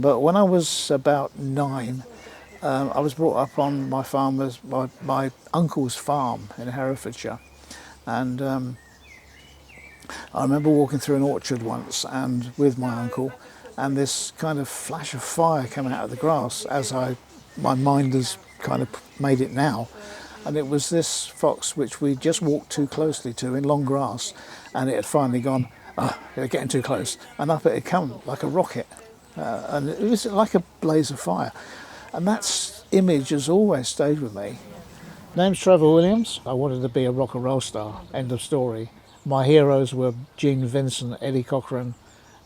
But when I was about 9, I was brought up on my uncle's farm in Herefordshire, and I remember walking through an orchard once and with my uncle, and this kind of flash of fire came out of the grass my mind has kind of made it now. And it was this fox which we just walked too closely to in long grass, and it had finally gone, they're getting too close, and up it had come like a rocket, and it was like a blaze of fire. And that image has always stayed with me. Name's Trevor Williams. I wanted to be a rock and roll star, end of story. My heroes were Gene Vincent, Eddie Cochran,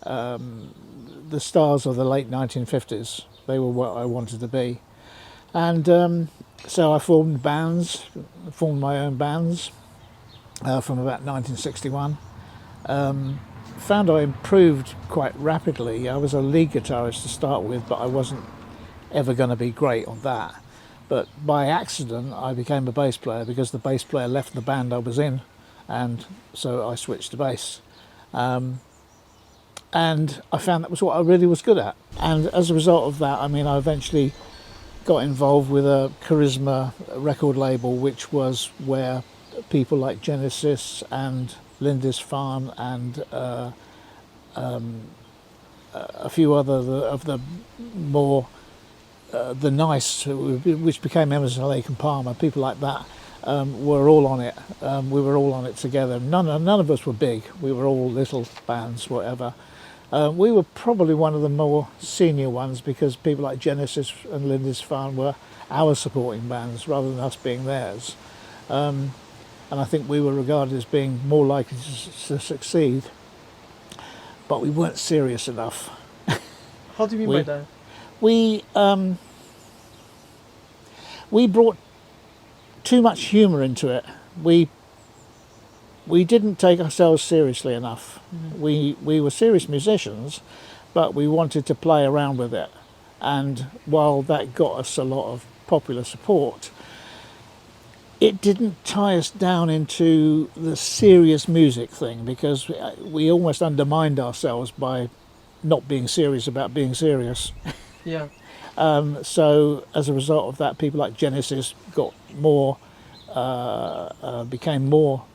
the stars of the late 1950s. They were what I wanted to be. And so I formed my own bands from about 1961. Found I improved quite rapidly. I was a lead guitarist to start with, but I wasn't ever going to be great on that. But by accident, I became a bass player because the bass player left the band I was in, and so I switched to bass. And I found that was what I really was good at. And as a result of that, I eventually got involved with a Charisma record label, which was where people like Genesis and Lindisfarne and a few other of the more the nice, which became Emerson, Lake and Palmer, people like that, were all on it. We were all on it together. None of us were big. We were all little bands, whatever. We were probably one of the more senior ones because people like Genesis and Lindisfarne were our supporting bands rather than us being theirs. And I think we were regarded as being more likely to succeed, but we weren't serious enough. How do you mean by that? We brought too much humour into it. We didn't take ourselves seriously enough. Mm-hmm. We were serious musicians, but we wanted to play around with it. And while that got us a lot of popular support, it didn't tie us down into the serious music thing, because we almost undermined ourselves by not being serious about being serious. Yeah. So as a result of that, people like Genesis got more, became more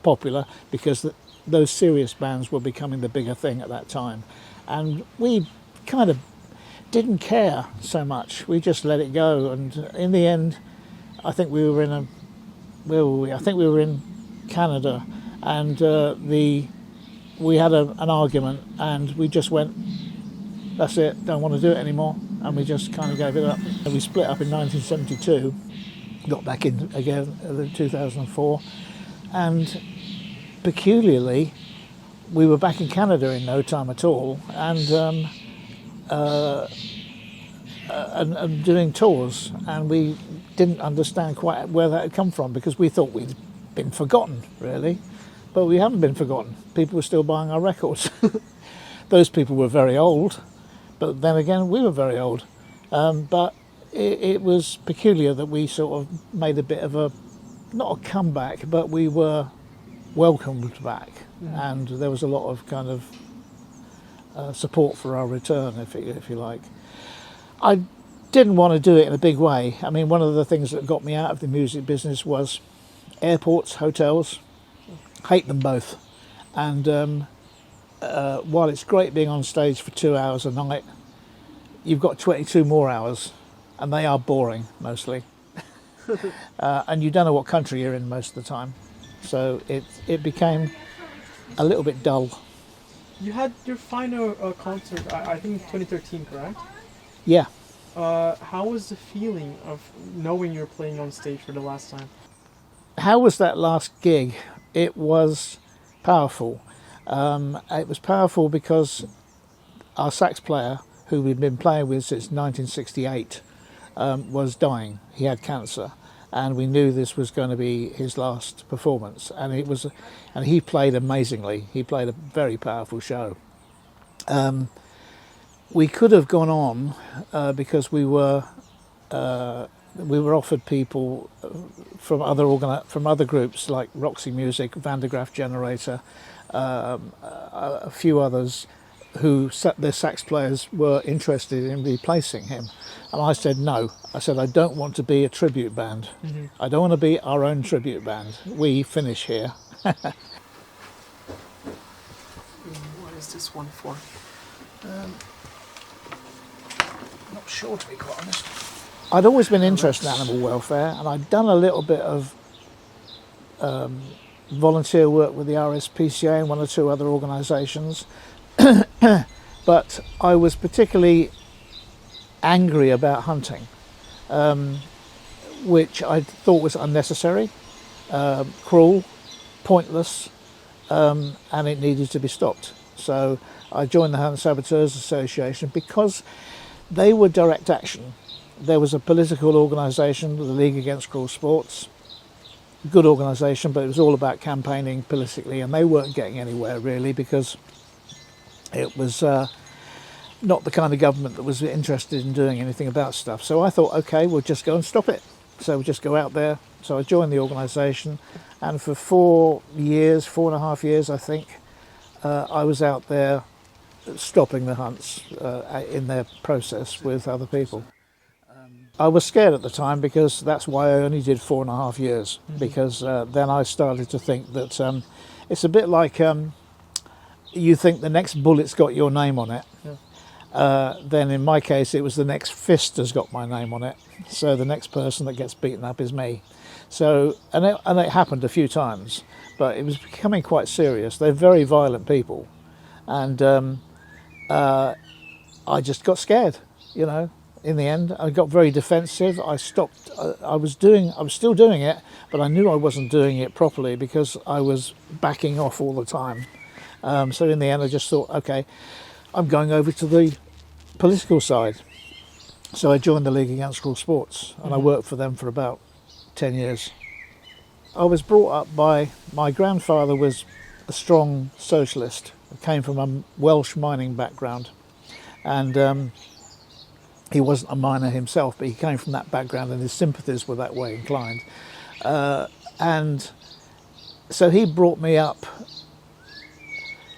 popular because those serious bands were becoming the bigger thing at that time, and we kind of didn't care so much. We just let it go, and in the end, I think we were in where were we? I think we were in Canada, and we had an argument, and we just went, that's it, don't want to do it anymore, and we just kind of gave it up. And we split up in 1972, got back in again in 2004, and peculiarly, we were back in Canada in no time at all, and doing tours, and we didn't understand quite where that had come from, because we thought we'd been forgotten, really, but we haven't been forgotten. People were still buying our records. Those people were very old, but then again, we were very old. But it was peculiar that we sort of made a bit of not a comeback, but we were welcomed back, and there was a lot of kind of support for our return, if you like. I didn't want to do it in a big way. One of the things that got me out of the music business was airports, hotels. Hate them both. And while it's great being on stage for 2 hours a night, you've got 22 more hours, and they are boring mostly. And you don't know what country you're in most of the time. So it became a little bit dull. You had your final concert, I think 2013, correct? Yeah. How was the feeling of knowing you're playing on stage for the last time? How was that last gig? It was powerful. It was powerful because our sax player, who we'd been playing with since 1968, was dying. He had cancer. And we knew this was going to be his last performance, and he played amazingly. He played a very powerful show. We could have gone on because we were offered people from other groups like Roxy Music, Van der Graaf Generator, a few others the sax players were interested in replacing him. And I said no. I said, I don't want to be a tribute band. Mm-hmm. I don't want to be our own tribute band. We finish here. What is this one for? Not sure, to be quite honest. I'd always been interested in animal welfare, and I'd done a little bit of volunteer work with the RSPCA and one or two other organisations. But I was particularly angry about hunting, which I thought was unnecessary, cruel, pointless, and it needed to be stopped. So I joined the Hunt Saboteurs Association because they were direct action. There was a political organisation, the League Against Cruel Sports, good organisation, but it was all about campaigning politically, and they weren't getting anywhere really because it was not the kind of government that was interested in doing anything about stuff. So I thought, okay, we'll just go and stop it. So we'll just go out there. So I joined the organisation, and for 4.5 years, I think, I was out there stopping the hunts in their process with other people. I was scared at the time because that's why I only did 4.5 years, because then I started to think that it's a bit like you think the next bullet's got your name on it. Yeah. Then in my case it was the next fist has got my name on it, so the next person that gets beaten up is me. So and it happened a few times, but it was becoming quite serious. They're very violent people, and I just got scared, you know. In the end, I got very defensive. I stopped. I was still doing it, but I knew I wasn't doing it properly because I was backing off all the time. So in the end, I just thought, okay, I'm going over to the political side. So I joined the League Against Cruel Sports, and I worked for them for about 10 years. I was brought up by, my grandfather was a strong socialist. He came from a Welsh mining background, and he wasn't a miner himself, but he came from that background and his sympathies were that way inclined. And so he brought me up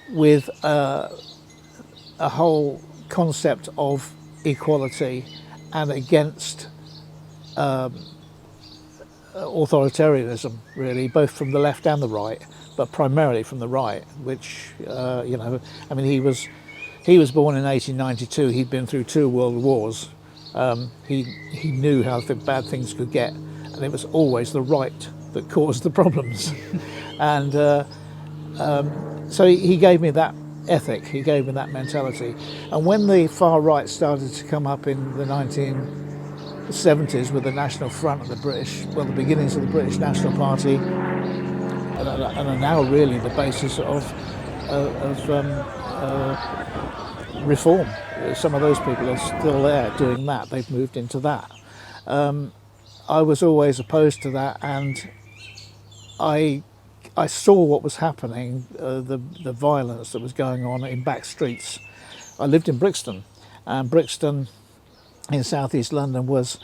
with a whole concept of equality and against authoritarianism, really, both from the left and the right, but primarily from the right, which, I mean, he was born in 1892. He'd been through 2 world wars. He knew how bad things could get, and it was always the right that caused the problems. And so he gave me that ethic. He gave me that mentality. And when the far right started to come up in the 1970s with the National Front of the British, well, the beginnings of the British National Party, and are now really the basis of reform. Some of those people are still there doing that. They've moved into that. I was always opposed to that, and I saw what was happening, the violence that was going on in back streets. I lived in Brixton, and Brixton in southeast London was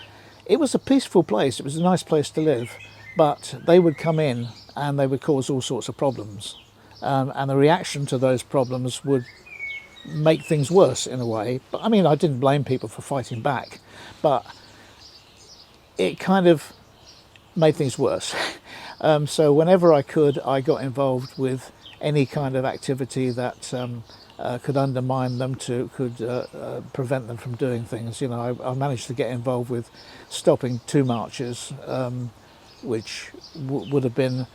a peaceful place. It was a nice place to live, but they would come in and they would cause all sorts of problems, and the reaction to those problems would make things worse in a way. But I mean, I didn't blame people for fighting back, but it kind of made things worse. So whenever I could, I got involved with any kind of activity that could undermine them, could prevent them from doing things. You know, I managed to get involved with stopping 2 marches, which would have been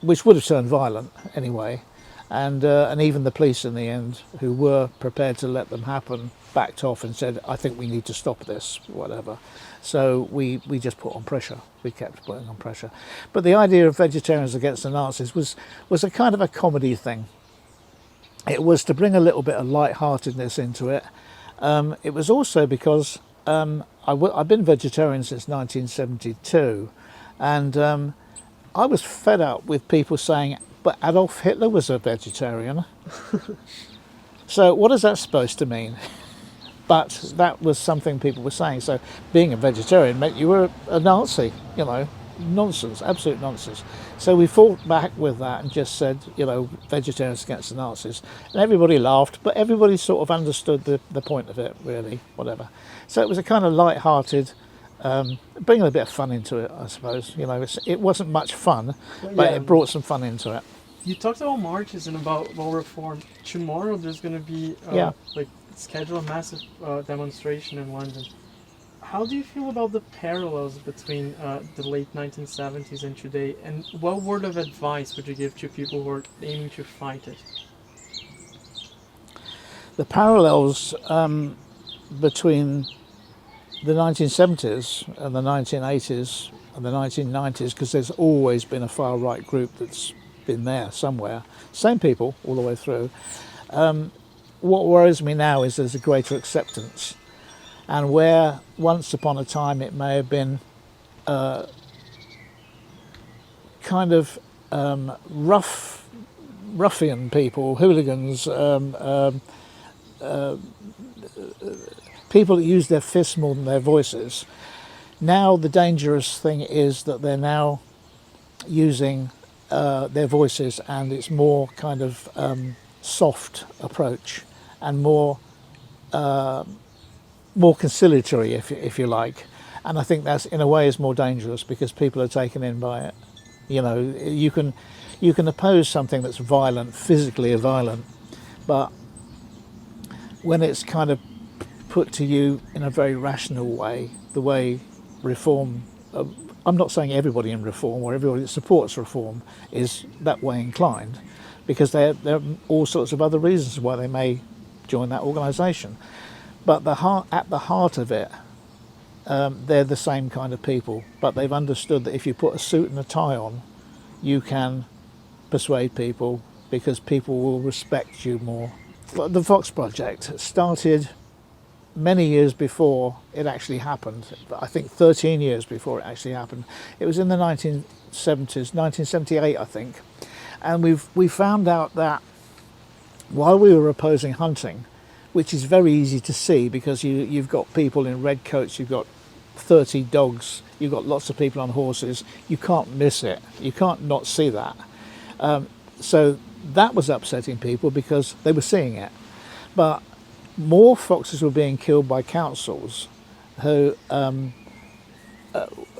which would have turned violent anyway, and even the police in the end, who were prepared to let them happen, backed off and said, I think we need to stop this, whatever. So we just put on pressure. We kept putting on pressure. But the idea of Vegetarians Against the Nazis was a kind of a comedy thing. It was to bring a little bit of light-heartedness into it. It was also because I've been vegetarian since 1972, and I was fed up with people saying, but Adolf Hitler was a vegetarian. So what is that supposed to mean? But that was something people were saying. So being a vegetarian meant you were a Nazi, you know. nonsense, absolute nonsense. So we fought back with that and just said, vegetarians against the Nazis. And everybody laughed, but everybody sort of understood the point of it, really, whatever. So it was a kind of light-hearted, bringing a bit of fun into it, I suppose. It wasn't much fun, but it brought some fun into it. You talked about marches and about reform. Tomorrow there's going to be schedule a massive demonstration in London. How do you feel about the parallels between the late 1970s and today? And what word of advice would you give to people who are aiming to fight it? The parallels between the 1970s and the 1980s and the 1990s, because there's always been a far-right group that's been there somewhere, same people all the way through. What worries me now is there's a greater acceptance, and where once upon a time it may have been kind of ruffian people, hooligans, people that use their fists more than their voices. Now the dangerous thing is that they're now using their voices, and it's more kind of soft approach and more conciliatory, if you like. And I think that's in a way is more dangerous because people are taken in by it. You can oppose something that's violent, physically violent, but when it's kind of put to you in a very rational way, the way reform, I'm not saying everybody in reform or everybody that supports reform is that way inclined, because there are all sorts of other reasons why they may join that organisation. But at the heart of it, they're the same kind of people, but they've understood that if you put a suit and a tie on, you can persuade people because people will respect you more. The Vox Project started many years before it actually happened. I think 13 years before it actually happened. It was in the 1970s, 1978, I think. And we found out that while we were opposing hunting, which is very easy to see because you've got people in red coats, you've got 30 dogs, you've got lots of people on horses, you can't miss it. You can't not see that. So that was upsetting people because they were seeing it. But more foxes were being killed by councils who, and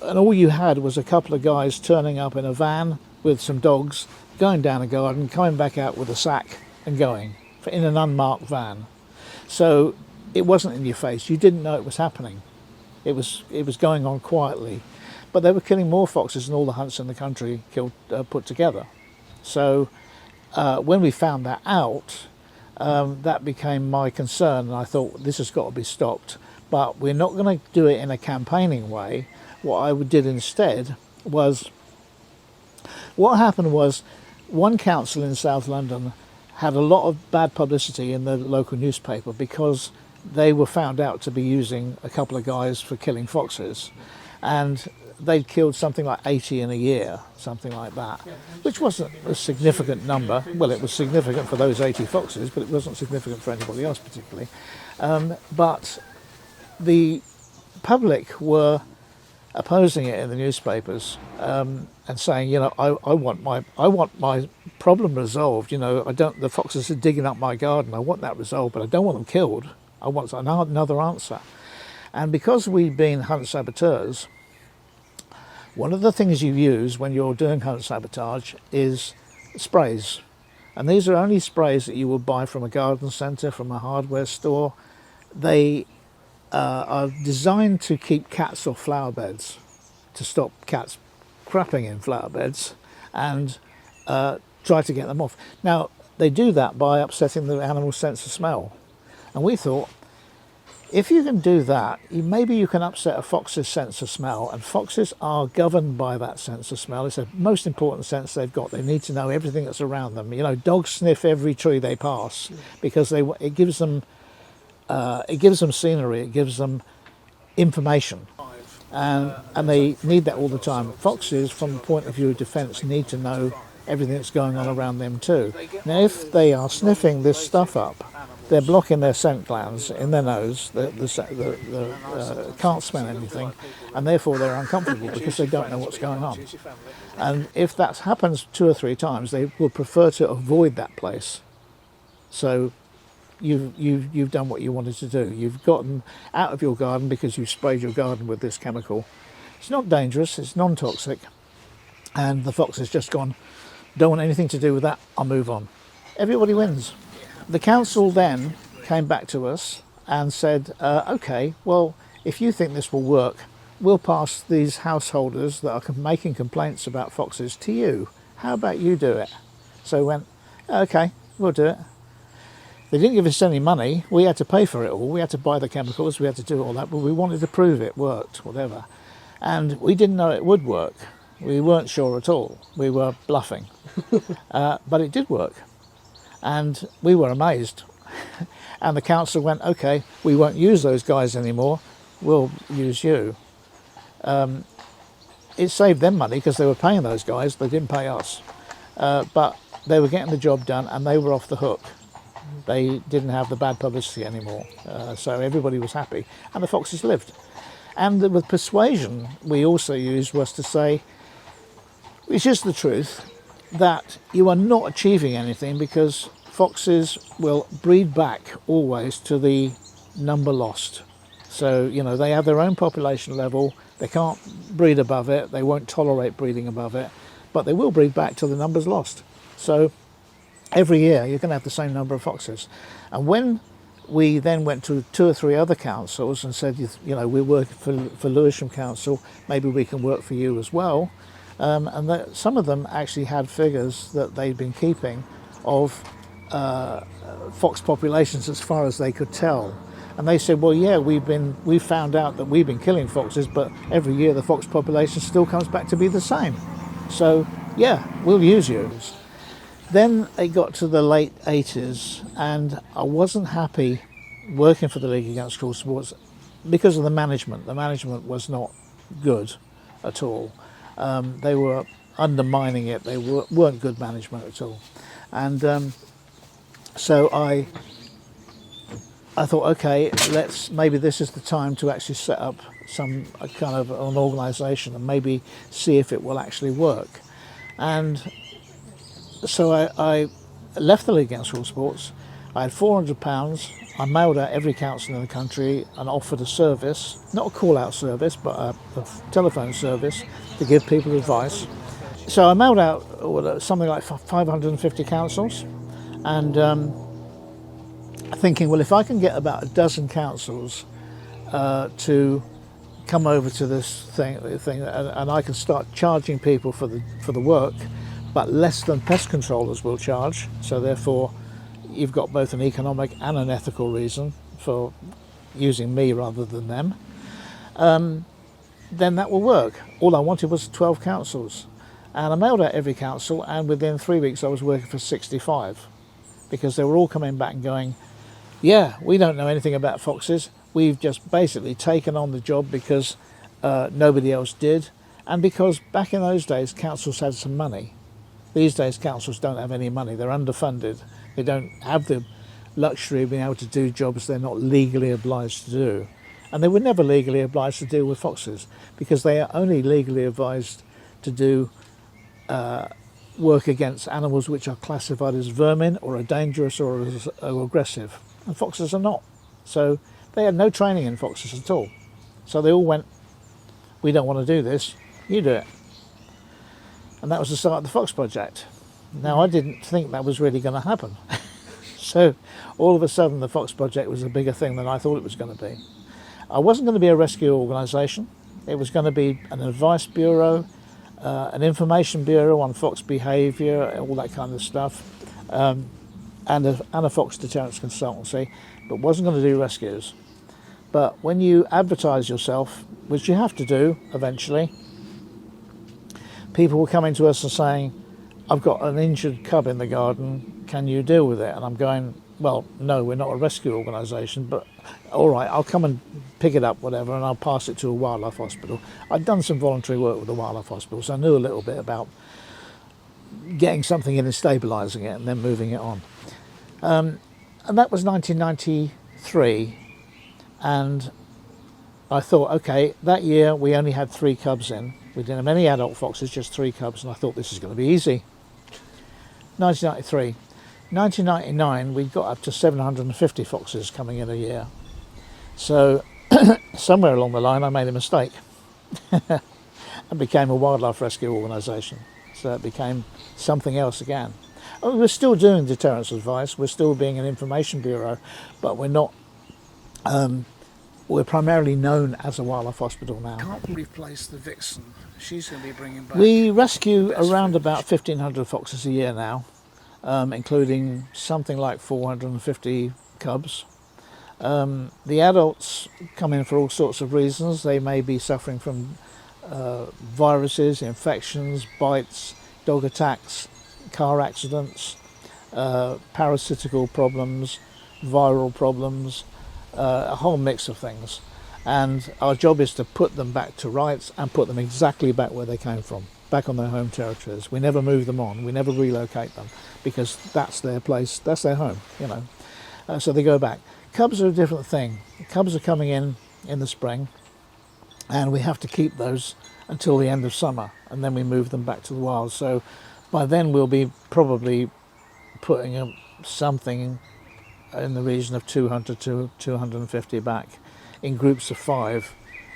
all you had was a couple of guys turning up in a van with some dogs, going down a garden, coming back out with a sack and going in an unmarked van. So it wasn't in your face. You didn't know it was happening. It was going on quietly, but they were killing more foxes than all the hunts in the country put together. So when we found that out, that became my concern, and I thought this has got to be stopped. But we're not going to do it in a campaigning way. What I did instead was, what happened was, one council in South London had a lot of bad publicity in the local newspaper because they were found out to be using a couple of guys for killing foxes, and they'd killed something like 80 in a year, something like that, which wasn't a significant number. Well, it was significant for those 80 foxes, but it wasn't significant for anybody else particularly. But the public were opposing it in the newspapers and saying, I want my problem resolved. The foxes are digging up my garden. I want that resolved, but I don't want them killed. I want another answer. And because we've been hunt saboteurs, one of the things you use when you're doing hunt sabotage is sprays. And these are only sprays that you will buy from a garden centre, from a hardware store. They are designed to keep cats off flower beds, to stop cats crapping in flower beds and try to get them off. Now, they do that by upsetting the animal's sense of smell. And we thought, if you can do that, maybe you can upset a fox's sense of smell, and foxes are governed by that sense of smell. It's the most important sense they've got. They need to know everything that's around them. Dogs sniff every tree they pass because it gives them scenery, it gives them information, and they need that all the time. Foxes, from the point of view of defence, need to know everything that's going on around them too. Now, if they are sniffing this stuff up, they're blocking their scent glands in their nose, can't smell anything, and therefore they're uncomfortable because they don't know what's going on. And if that happens 2 or 3 times, they will prefer to avoid that place. So you've done what you wanted to do. You've gotten out of your garden because you sprayed your garden with this chemical. It's not dangerous, it's non-toxic, and the fox has just gone, don't want anything to do with that, I'll move on. Everybody wins. The council then came back to us and said, okay, well, if you think this will work, we'll pass these householders that are making complaints about foxes to you. How about you do it? So we went, okay, we'll do it. They didn't give us any money. We had to pay for it all. We had to buy the chemicals. We had to do all that, but we wanted to prove it worked, whatever. And we didn't know it would work. We weren't sure at all. We were bluffing. But it did work. And we were amazed. And the council went, okay, we won't use those guys anymore. We'll use you. It saved them money because they were paying those guys. They didn't pay us. But they were getting the job done and they were off the hook. They didn't have the bad publicity anymore. So everybody was happy. And the foxes lived. And with persuasion we also used was to say, which is the truth, that you are not achieving anything because foxes will breed back always to the number lost. So, you know, they have their own population level, they can't breed above it, they won't tolerate breeding above it, but they will breed back to the numbers lost. So every year you're going to have the same number of foxes. And when we then went to 2 or 3 other councils and said, you know, we're working for Lewisham Council, maybe we can work for you as well. And that some of them actually had figures that they'd been keeping of fox populations as far as they could tell. And they said, well, yeah, we've found out that we've been killing foxes, but every year the fox population still comes back to be the same. So, yeah, we'll use you. Then it got to the late 80s, and I wasn't happy working for the League Against Cruel Sports because of the management. The management was not good at all. They were undermining it. They weren't good management at all. And so I thought, okay, maybe this is the time to actually set up some kind of an organisation and maybe see if it will actually work. And so I left the League Against Cruel Sports. I had £400. I mailed out every council in the country and offered a service, not a call-out service, but a telephone service to give people advice. So I mailed out something like 550 councils, and thinking, well, if I can get about a dozen councils to come over to this thing, and I can start charging people for the work, but less than pest controllers will charge. So therefore, you've got both an economic and an ethical reason for using me rather than them. Then that will work. All I wanted was 12 councils. And I mailed out every council, and within 3 weeks I was working for 65, because they were all coming back and going, yeah, we don't know anything about foxes. We've just basically taken on the job because nobody else did, and because back in those days councils had some money. These days councils don't have any money. They're underfunded. They don't have the luxury of being able to do jobs they're not legally obliged to do. And they were never legally obliged to deal with foxes, because they are only legally advised to do work against animals which are classified as vermin or are dangerous or aggressive. And foxes are not. So they had no training in foxes at all. So they all went, we don't want to do this, you do it. And that was the start of the Fox Project. Now, I didn't think that was really going to happen. So all of a sudden the Fox Project was a bigger thing than I thought it was going to be. I wasn't going to be a rescue organisation. It was going to be an advice bureau, an information bureau on fox behaviour, all that kind of stuff, and a fox deterrence consultancy, but wasn't going to do rescues. But when you advertise yourself, which you have to do eventually, people were coming to us and saying, I've got an injured cub in the garden, can you deal with it? And I'm going, well, no, we're not a rescue organisation, but all right, I'll come and pick it up, whatever, and I'll pass it to a wildlife hospital. I'd done some voluntary work with the wildlife hospital, so I knew a little bit about getting something in and stabilising it and then moving it on. And that was 1993, and I thought, okay, that year we only had 3 cubs in. We didn't have any adult foxes, just 3 cubs, and I thought this is going to be easy. 1993. 1999, we got up to 750 foxes coming in a year. So somewhere along the line I made a mistake and became a wildlife rescue organisation. So it became something else again. We're still doing deterrence advice, we're still being an information bureau, but we're not, we're primarily known as a wildlife hospital now. Can't replace the vixen. She's going to be bringing back. We rescue around about 1,500 foxes a year now, including something like 450 cubs. The adults come in for all sorts of reasons. They may be suffering from viruses, infections, bites, dog attacks, car accidents, parasitical problems, viral problems, a whole mix of things. And our job is to put them back to rights and put them exactly back where they came from, back on their home territories. We never move them on, we never relocate them, because that's their place, that's their home, you know. So they go back. Cubs are a different thing. Cubs are coming in the spring, and we have to keep those until the end of summer, and then we move them back to the wild. So by then we'll be probably putting something in the region of 200 to 250 back in groups of 5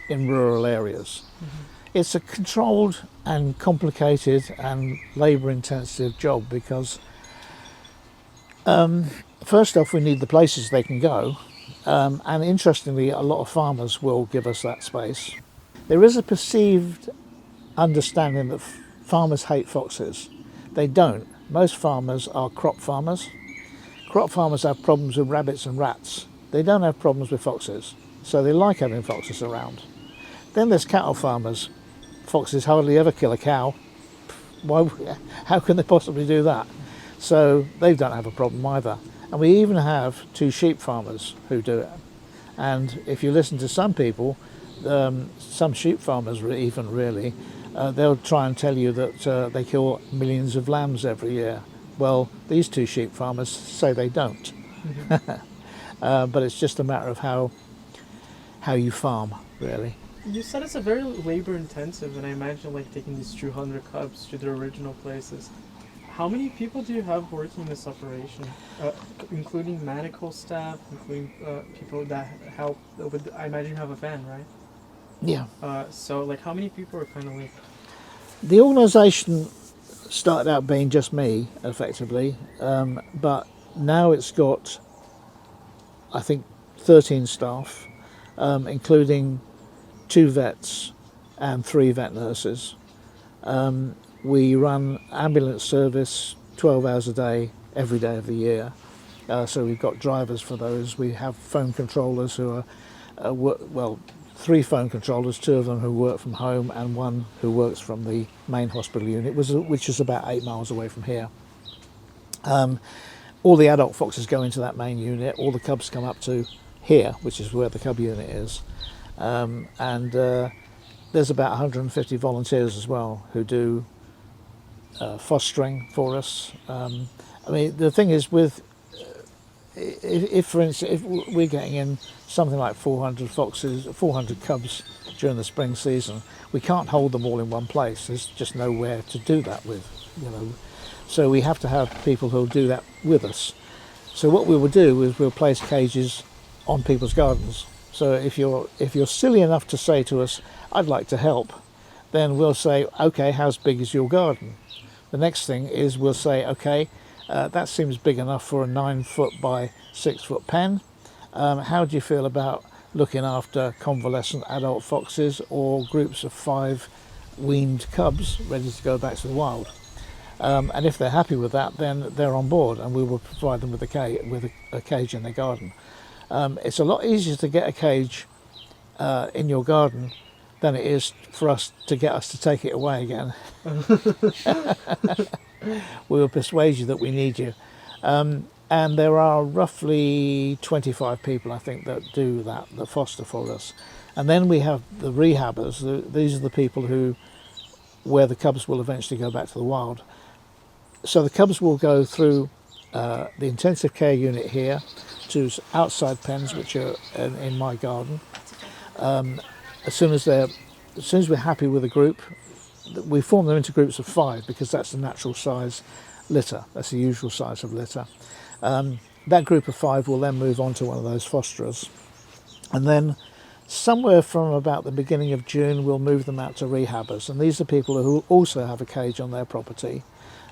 in rural areas. Mm-hmm. It's a controlled and complicated and labour-intensive job because first off, we need the places they can go, and interestingly, a lot of farmers will give us that space. There is a perceived understanding that farmers hate foxes. They don't. Most farmers are crop farmers. Crop farmers have problems with rabbits and rats. They don't have problems with foxes, so they like having foxes around. Then there's cattle farmers. Foxes hardly ever kill a cow. How can they possibly do that? So they don't have a problem either. And we even have 2 sheep farmers who do it. And if you listen to some people, some sheep farmers even really, they'll try and tell you that they kill millions of lambs every year. Well, these 2 sheep farmers say they don't. Mm-hmm. But it's just a matter of how you farm, really. You said it's a very labor intensive, and I imagine like taking these 200 cubs to their original places. How many people do you have working this operation, including medical staff, including people that help with, I imagine you have a van, right? Yeah. So like how many people are kind of like... The organisation started out being just me, effectively, but now it's got, I think, 13 staff, including 2 vets and 3 vet nurses. We run ambulance service 12 hours a day, every day of the year. So we've got drivers for those. We have phone controllers who are, 3 phone controllers, 2 of them who work from home and 1 who works from the main hospital unit, which is about 8 miles away from here. All the adult foxes go into that main unit. All the cubs come up to here, which is where the cub unit is. And there's about 150 volunteers as well who do fostering for us. I mean, the thing is, with if for instance, if we're getting in something like 400 foxes, 400 cubs during the spring season, we can't hold them all in one place. There's just nowhere to do that with, you know. So we have to have people who'll do that with us. So what we will do is we'll place cages on people's gardens. So if you're silly enough to say to us, "I'd like to help," then we'll say, "Okay, how big is your garden?" The next thing is we'll say, "Okay, that seems big enough for a 9-foot by 6-foot pen. How do you feel about looking after convalescent adult foxes or groups of 5 weaned cubs ready to go back to the wild?" And if they're happy with that, then they're on board, and we will provide them with a cage in their garden. It's a lot easier to get a cage in your garden than it is for us to get us to take it away again. We will persuade you that we need you. And there are roughly 25 people, I think, that do that foster for us. And then we have the rehabbers. These are the people where the cubs will eventually go back to the wild. So the cubs will go through the intensive care unit here to outside pens, which are in my garden. As soon as we're happy with the group, we form them into groups of 5 because that's the natural size litter. That's the usual size of litter. That group of 5 will then move on to one of those fosterers, and then somewhere from about the beginning of June we'll move them out to rehabbers, and these are people who also have a cage on their property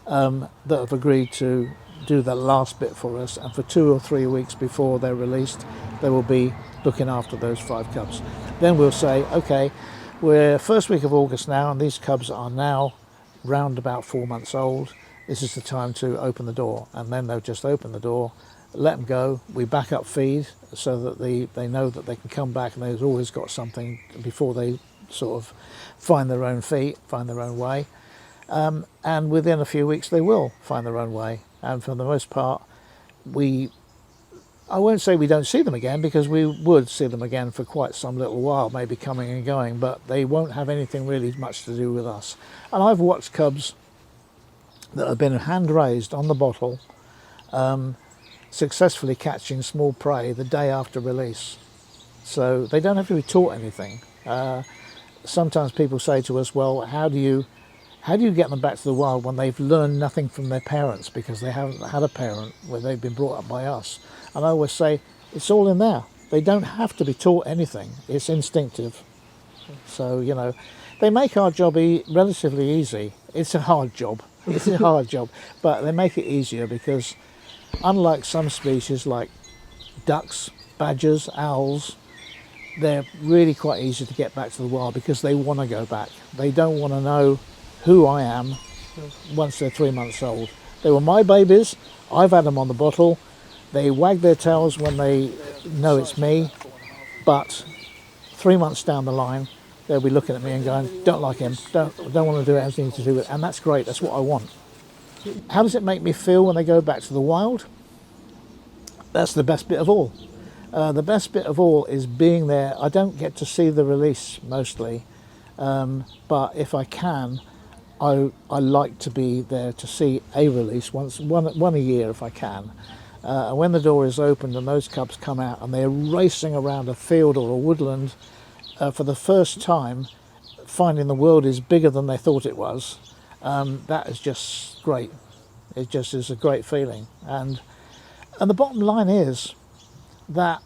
that have agreed to do that last bit for us, and for 2 or 3 weeks before they're released they will be looking after those 5 cubs. Then we'll say, okay, we're first week of August now and these cubs are now round about 4 months old. This is the time to open the door, and then they'll just open the door, let them go. We back up feed so that they know that they can come back, and they've always got something before they sort of find their own feet, find their own way. And within a few weeks they will find their own way. And for the most part, I won't say we don't see them again, because we would see them again for quite some little while, maybe coming and going, but they won't have anything really much to do with us. And I've watched cubs that have been hand raised on the bottle, successfully catching small prey the day after release. So they don't have to be taught anything. Sometimes people say to us, well, how do you get them back to the wild when they've learned nothing from their parents, because they haven't had a parent where they've been brought up by us? And I always say, it's all in there. They don't have to be taught anything. It's instinctive. So, they make our job relatively easy. It's a hard job. It's a hard job, but they make it easier because unlike some species like ducks, badgers, owls, they're really quite easy to get back to the wild because they want to go back. They don't want to know who I am once they're 3 months old. They were my babies. I've had them on the bottle. They wag their tails when they know it's me, but 3 months down the line, they'll be looking at me and going, don't like him, don't want to do anything to do with it. And that's great, that's what I want. How does it make me feel when they go back to the wild? That's the best bit of all. The best bit of all is being there. I don't get to see the release mostly, but if I can, I like to be there to see a release, one a year if I can. And when the door is opened and those cubs come out and they're racing around a field or a woodland for the first time, finding the world is bigger than they thought it was, that is just great. It just is a great feeling. And the bottom line is that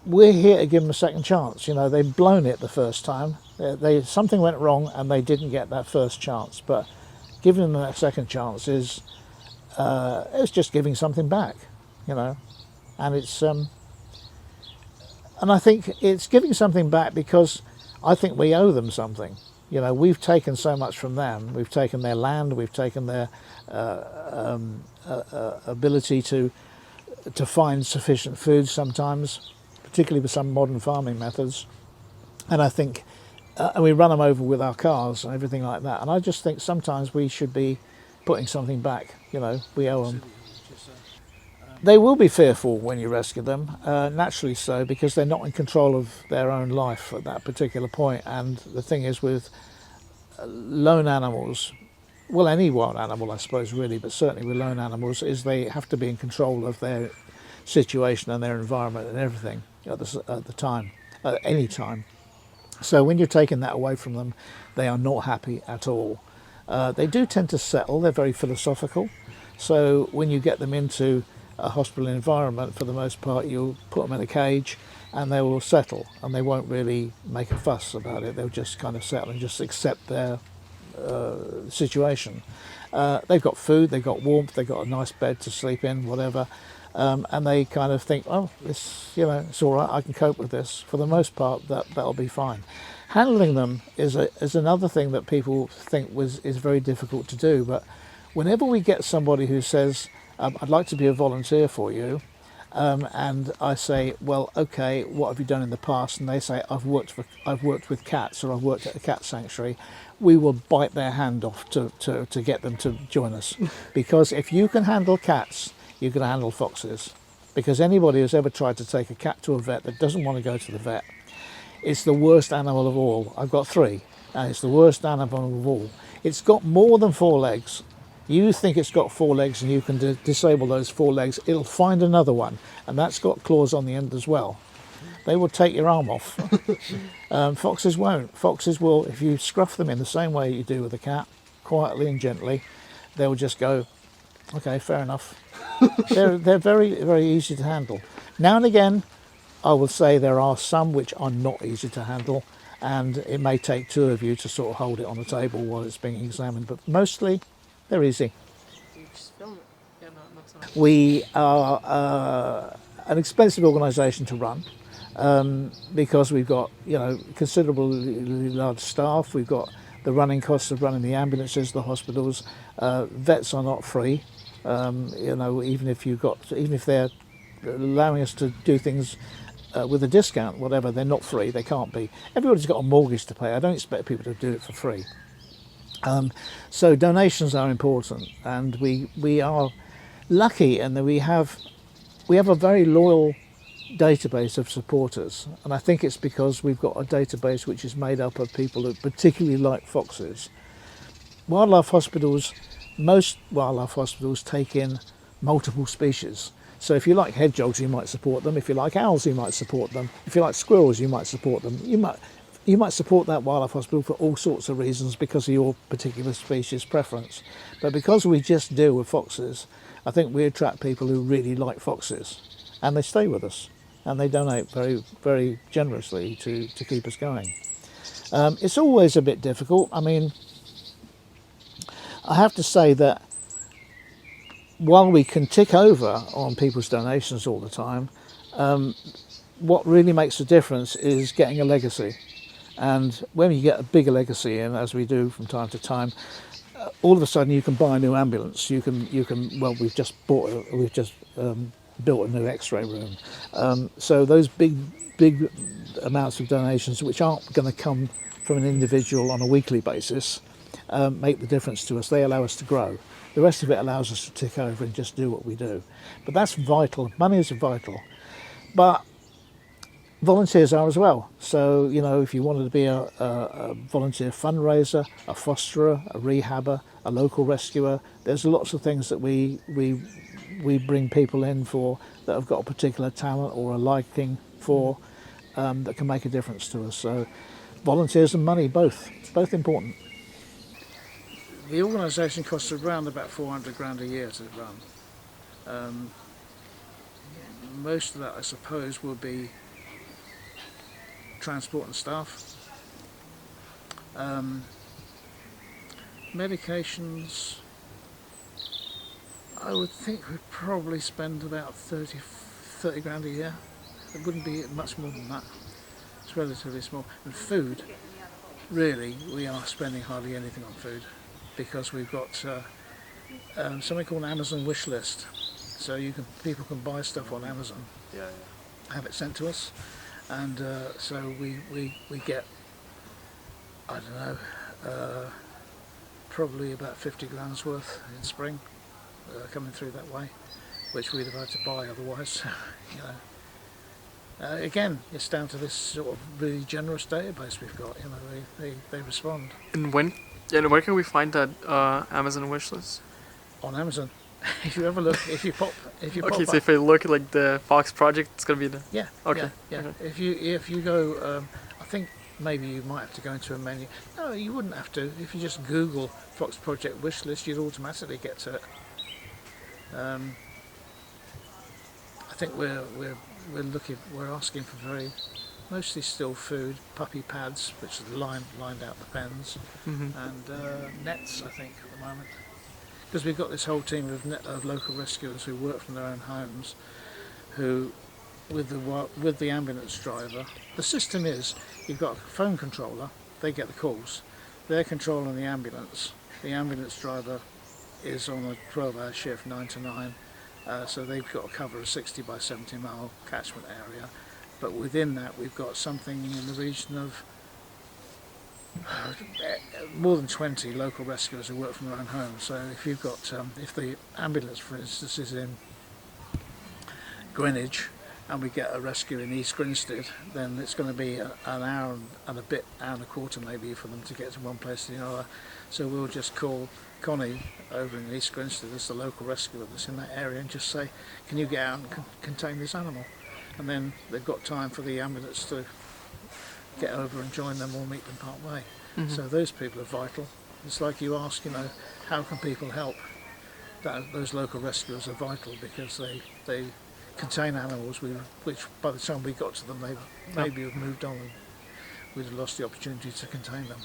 we're here to give them a second chance. They've blown it the first time. Something went wrong and they didn't get that first chance. But giving them that second chance is it's just giving something back, and it's and I think it's giving something back because I think we owe them something. We've taken so much from them. We've taken their land. We've taken their ability to find sufficient food sometimes, particularly with some modern farming methods. And I think, and we run them over with our cars and everything like that. And I just think sometimes we should be putting something back. We owe them. They will be fearful when you rescue them, naturally so, because they're not in control of their own life at that particular point. And the thing is with lone animals, well, any wild animal, I suppose, really, but certainly with lone animals, is they have to be in control of their situation and their environment and everything at the time, at any time. So when you're taking that away from them, they are not happy at all. They do tend to settle. They're very philosophical. So when you get them into a hospital environment, for the most part, you'll put them in a cage and they will settle, and they won't really make a fuss about it. They'll just kind of settle and just accept their situation. They've got food, they've got warmth, they've got a nice bed to sleep in, whatever, and they kind of think, oh, it's all right, I can cope with this. For the most part, that'll be fine. Handling them is another thing that people think is very difficult to do, but whenever we get somebody who says, I'd like to be a volunteer for you, and I say, well, okay, what have you done in the past? And they say, I've worked with cats, or I've worked at a cat sanctuary. We will bite their hand off to get them to join us, because if you can handle cats, you can handle foxes. Because anybody who's ever tried to take a cat to a vet that doesn't want to go to the vet, it's the worst animal of all. I've got 3, and it's the worst animal of all. It's got more than 4 legs. You think it's got 4 legs and you can disable those 4 legs. It'll find another one, and that's got claws on the end as well. They will take your arm off. Foxes won't. Foxes will, if you scruff them in the same way you do with a cat, quietly and gently, they'll just go, okay, fair enough. They're very, very easy to handle. Now and again, I will say there are some which are not easy to handle, and it may take 2 of you to sort of hold it on the table while it's being examined, but mostly they're easy. You just film it. Yeah, not so much. We are an expensive organisation to run because we've got, you know, considerably large staff. We've got the running costs of running the ambulances, the hospitals. Vets are not free. You know, even if they're allowing us to do things with a discount, whatever, they're not free. They can't be. Everybody's got a mortgage to pay. I don't expect people to do it for free. So donations are important, and we are lucky in that we have a very loyal database of supporters, and I think it's because we've got a database which is made up of people that particularly like foxes. Most wildlife hospitals take in multiple species. So if you like hedgehogs, you might support them. If you like owls, you might support them. If you like squirrels, you might support them. You might support that wildlife hospital for all sorts of reasons because of your particular species preference. But because we just deal with foxes, I think we attract people who really like foxes, and they stay with us, and they donate very, very generously to keep us going. It's always a bit difficult. I mean, I have to say that while we can tick over on people's donations all the time, what really makes a difference is getting a legacy. And when you get a bigger legacy in, as we do from time to time, all of a sudden you can buy a new ambulance. You can. Well, we've just built a new X-ray room. So those big amounts of donations, which aren't going to come from an individual on a weekly basis, make the difference to us. They allow us to grow. The rest of it allows us to tick over and just do what we do. But that's vital. Money is vital. But volunteers are as well. So, you know, if you wanted to be a volunteer fundraiser, a fosterer, a rehabber, a local rescuer, there's lots of things that we bring people in for that have got a particular talent or a liking for that can make a difference to us. So volunteers and money, both important. The organisation costs around about 400 grand a year to run. Most of that, I suppose, will be transport and staff. Medications, I would think we'd probably spend about 30 grand a year. It wouldn't be much more than that. It's relatively small. And food, really, we are spending hardly anything on food because we've got something called an Amazon wish list. So people can buy stuff on Amazon, have it sent to us, and so we get, I don't know, probably about 50 grand's worth in spring coming through that way, which we'd have had to buy otherwise. You know, again, it's down to this sort of really generous database we've got. You know, they respond. And where can we find that Amazon wish list? On Amazon. If you ever look, if you pop Okay, so if I look at like the Fox project, it's gonna be the. Yeah. Okay. Yeah. Okay. If you go, I think maybe you might have to go into a menu. No, you wouldn't have to. If you just Google Fox Project wish list, you'd automatically get to it. I think we're asking for mostly still food, puppy pads, which is lined out the pens, and nets, I think, at the moment. Because we've got this whole team of local rescuers who work from their own homes, who, with the ambulance driver, the system is you've got a phone controller, they get the calls, they're controlling the ambulance driver is on a 12-hour shift, 9 to 9, so they've got to cover a 60 by 70 mile catchment area, but within that we've got something in the region of more than 20 local rescuers who work from their own homes. So if you've got, if the ambulance, for instance, is in Greenwich and we get a rescue in East Grinstead, then it's going to be an hour and a quarter maybe for them to get to one place to the other. So we'll just call Connie over in East Grinstead as the local rescuer that's in that area and just say, can you get out and contain this animal? And then they've got time for the ambulance to get over and join them or meet them part way. Mm-hmm. So those people are vital. It's like you ask, how can people help? Those local rescuers are vital because they contain animals which by the time we got to them they maybe have moved on and we'd have lost the opportunity to contain them.